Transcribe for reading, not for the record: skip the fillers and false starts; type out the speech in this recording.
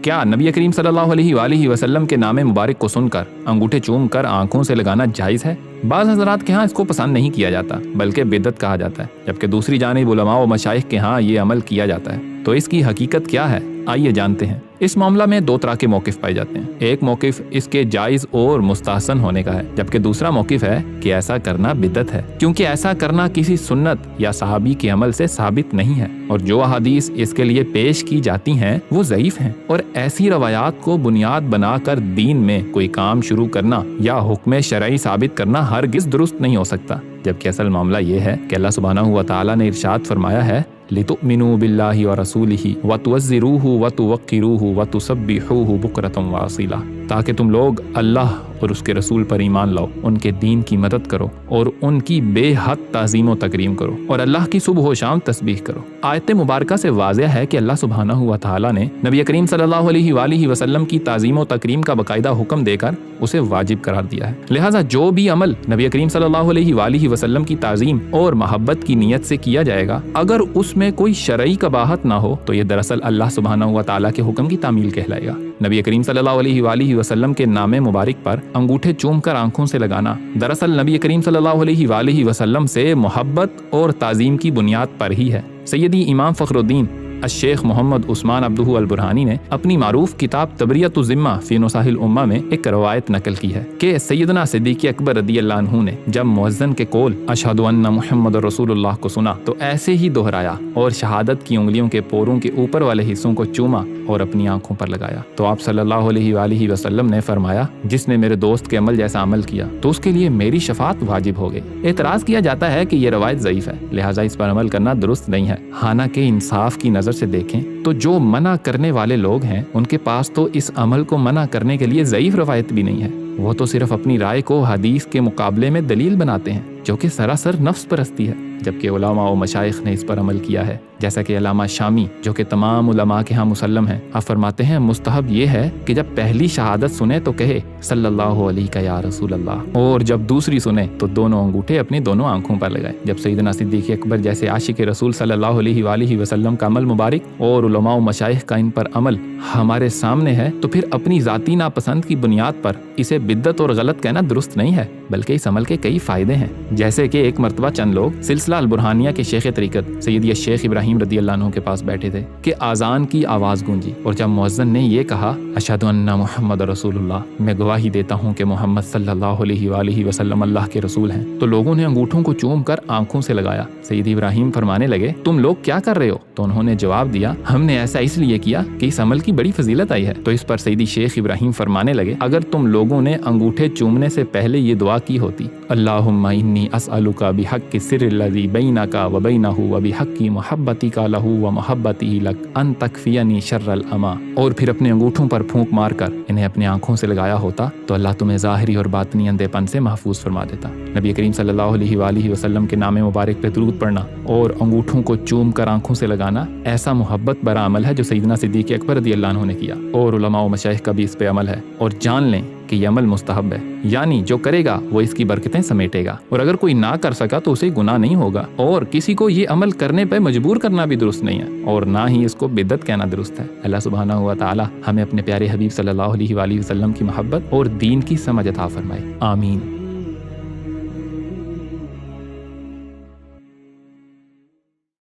کیا نبی کریم صلی اللہ علیہ وآلہ وسلم کے نام مبارک کو سن کر انگوٹھے چوم کر آنکھوں سے لگانا جائز ہے؟ بعض حضرات کے ہاں اس کو پسند نہیں کیا جاتا بلکہ بدعت کہا جاتا ہے، جبکہ دوسری جانب علماء و مشائخ کے ہاں یہ عمل کیا جاتا ہے۔ تو اس کی حقیقت کیا ہے؟ آئیے جانتے ہیں۔ اس معاملہ میں دو طرح کے موقف پائے جاتے ہیں۔ ایک موقف اس کے جائز اور مستحسن ہونے کا ہے، جبکہ دوسرا موقف ہے کہ ایسا کرنا بدعت ہے، کیونکہ ایسا کرنا کسی سنت یا صحابی کے عمل سے ثابت نہیں ہے، اور جو احادیث اس کے لیے پیش کی جاتی ہیں وہ ضعیف ہیں، اور ایسی روایات کو بنیاد بنا کر دین میں کوئی کام شروع کرنا یا حکم شرعی ثابت کرنا ہرگز درست نہیں ہو سکتا۔ جبکہ اصل معاملہ یہ ہے کہ اللہ سبحانہ و تعالیٰ نے ارشاد فرمایا ہے لِتُؤْمِنُوا بِاللَّهِ وَرَسُولِهِ وَتُوَزِّرُوهُ وَتُوَقِّرُوهُ وَتُسَبِّحُوهُ بُكْرَةً وَأَصِيلًا، تاکہ تم لوگ اللہ اور اس کے رسول پر ایمان لاؤ، ان کے دین کی مدد کرو اور ان کی بے حد تعظیم و تکریم کرو، اور اللہ کی صبح و شام تسبیح کرو۔ آیت مبارکہ سے واضح ہے کہ اللہ سبحانہ و تعالیٰ نے نبی کریم صلی اللہ علیہ وآلہ وسلم کی تعظیم و تکریم کا باقاعدہ حکم دے کر اسے واجب قرار دیا ہے، لہٰذا جو بھی عمل نبی کریم صلی اللہ علیہ وآلہ وسلم کی تعظیم اور محبت کی نیت سے کیا جائے گا، اگر اس میں کوئی شرعی قباحت نہ ہو تو یہ دراصل اللہ سبحانہ و تعالیٰ کے حکم کی تعمیل کہلائے گا۔ نبی کریم صلی اللہ علیہ وآلہ وسلم کے نام مبارک پر انگوٹھے چوم کر آنکھوں سے لگانا دراصل نبی کریم صلی اللہ علیہ وآلہ وسلم سے محبت اور تعظیم کی بنیاد پر ہی ہے۔ سیدی امام فخر الدین الشیخ محمد عثمان عبدہ البرہانی نے اپنی معروف کتاب تبریۃ الذمہ فی نصح الامہ میں ایک روایت نقل کی ہے کہ سیدنا صدیق اکبر رضی اللہ عنہ نے جب مؤذن کے قول اشہد ان محمد رسول اللہ کو سنا تو ایسے ہی دہرایا اور شہادت کی انگلیوں کے پوروں کے اوپر والے حصوں کو چوما اور اپنی آنکھوں پر لگایا، تو آپ صلی اللہ علیہ وآلہ وسلم نے فرمایا جس نے میرے دوست کے عمل جیسا عمل کیا تو اس کے لیے میری شفاعت واجب ہو گئی۔ اعتراض کیا جاتا ہے کہ یہ روایت ضعیف ہے، لہٰذا اس پر عمل کرنا درست نہیں ہے۔ حالانکہ انصاف کی نظر سے دیکھیں تو جو منع کرنے والے لوگ ہیں ان کے پاس تو اس عمل کو منع کرنے کے لیے ضعیف روایت بھی نہیں ہے، وہ تو صرف اپنی رائے کو حدیث کے مقابلے میں دلیل بناتے ہیں جو کہ سراسر نفس پرستی ہے، جبکہ علماء و مشائخ نے اس پر عمل کیا ہے، جیسا کہ علامہ شامی جو کہ تمام علماء کے ہاں مسلم ہیں، آپ فرماتے ہیں مستحب یہ ہے کہ جب پہلی شہادت سنے تو کہے صلی اللہ علیہ یا رسول اللہ، اور جب دوسری سنے تو دونوں انگوٹھے اپنی دونوں آنکھوں پر لگائے۔ جب سیدنا صدیق اکبر جیسے عاشق رسول صلی اللہ علیہ وآلہ وسلم کا عمل مبارک اور علماء و مشائخ کا ان پر عمل ہمارے سامنے ہے تو پھر اپنی ذاتی ناپسند کی بنیاد پر اسے بدعت اور غلط کہنا درست نہیں ہے، بلکہ اس عمل کے کئی فائدے ہیں، جیسے کہ ایک مرتبہ چند لوگ سلسلہ البرہانیہ کے شیخ طریقت سیدی الشیخ ابراہیم رضی اللہ عنہ کے پاس بیٹھے تھے کہ اذان کی آواز گونجی، اور جب مؤذن نے یہ کہا اشہد ان محمد رسول اللہ، میں گواہی دیتا ہوں کہ محمد صلی اللہ علیہ وآلہ وسلم اللہ کے رسول ہیں، تو لوگوں نے انگوٹھوں کو چوم کر آنکھوں سے لگایا۔ سیدی ابراہیم فرمانے لگے تم لوگ کیا کر رہے ہو؟ تو انہوں نے جواب دیا ہم نے ایسا اس لیے کیا کہ اس عمل کی بڑی فضیلت آئی ہے۔ تو اس پر سیدی شیخ ابراہیم فرمانے لگے اگر تم لوگوں نے انگوٹھے چومنے سے پہلے یہ دعا کی ہوتی اللہم انی اسألک بحق السر الذی بینک و بینہ و بحق محبتک لہ و محبتہ لک ان تکفینی شر العمی، اور پھر اپنے انگوٹھوں پر پھونک مار کر انہیں اپنے آنکھوں سے لگایا ہوتا تو اللہ تمہیں ظاہری اور باطنی اندھے پن سے محفوظ فرما دیتا۔ نبی کریم صلی اللہ علیہ وآلہ وسلم کے نام مبارک پہ درود پڑھنا اور انگوٹھوں کو چوم کر آنکھوں سے لگانا ایسا محبت برا عمل ہے جو سیدنا صدیق اکبر رضی اللہ عنہ نے کیا، اور علماء و مشائخ کا بھی اس پہ عمل ہے، اور جان لیں کہ یہ عمل مستحب ہے، یعنی جو کرے گا وہ اس کی برکتیں سمیٹے گا، اور اگر کوئی نہ کر سکا تو اسے گناہ نہیں ہوگا، اور کسی کو یہ عمل کرنے پہ مجبور کرنا بھی درست نہیں ہے، اور نہ ہی اس کو بدعت کہنا درست ہے۔ اللہ سبحانہ و تعالی ہمیں اپنے پیارے حبیب صلی اللہ علیہ وآلہ وسلم کی محبت اور دین کی سمجھ عطا فرمائے، آمین۔